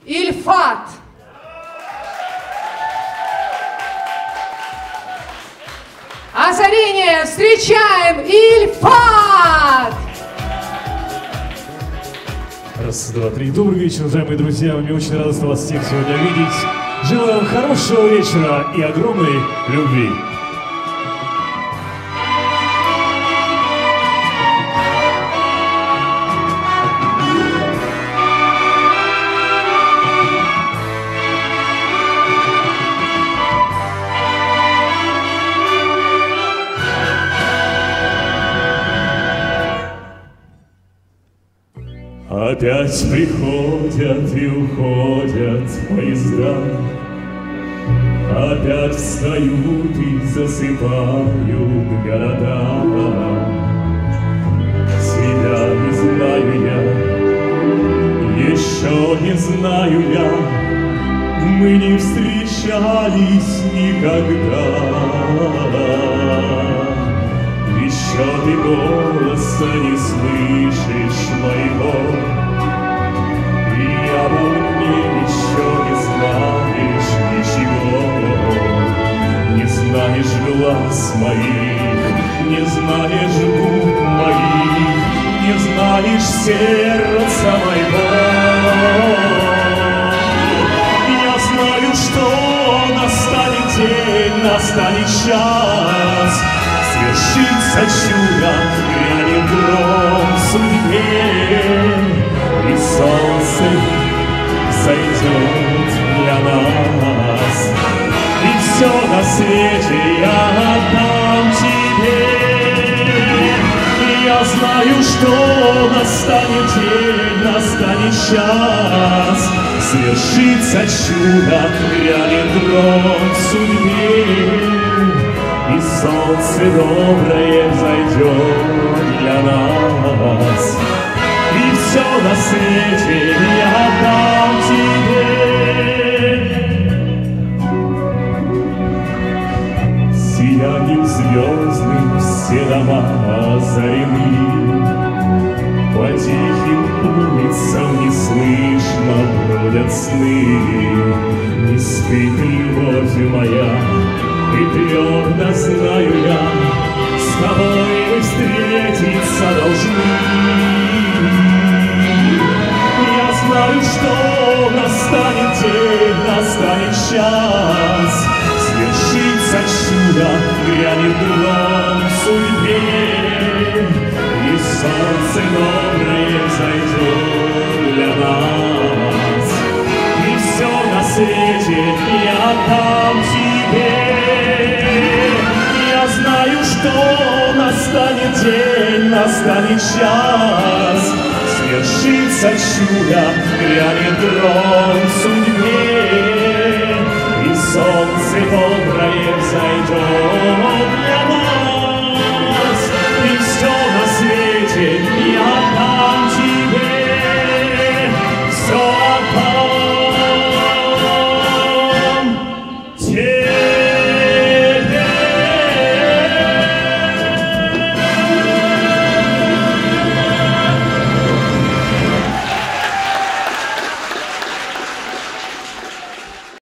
Ильфат. Озарение, встречаем Ильфат! Раз, два, три. Добрый вечер, уважаемые друзья. Мне очень радостно вас всех сегодня видеть. Желаю вам хорошего вечера и огромной любви. Опять приходят и уходят поезда, опять встают и засыпают города. Тебя не знаю я, еще не знаю я, мы не встречались никогда. Еще ты голоса не слышишь моего, и обо мне еще не знаешь ничего. Не знаешь глаз моих, не знаешь губ моих, не знаешь сердца моего. Я знаю, что настанет день, настанет час, свершится чудо, грянет гром в судьбе, и солнце зайдет для нас. И все на свете я отдам тебе. Я знаю, что настанет день, настанет час, свершится чудо, грянет гром в судьбе, и солнце доброе взойдет для нас. И все на свете я отдам тебе. Сиянием звездным все дома озарены, по тихим улицам неслышно бродят сны. Не спит любовь моя, и твердо знаю я, с тобой мы встретиться должны. Я знаю, что настанет день, настанет час, свершится чудо, грянет гром в судьбе, и солнце доброе взойдет для нас. И все на свете я отдам тебе. Я знаю, что настанет день, настанет час, свершится чудо, грянет гром в судьбе, и солнце доброе взойдет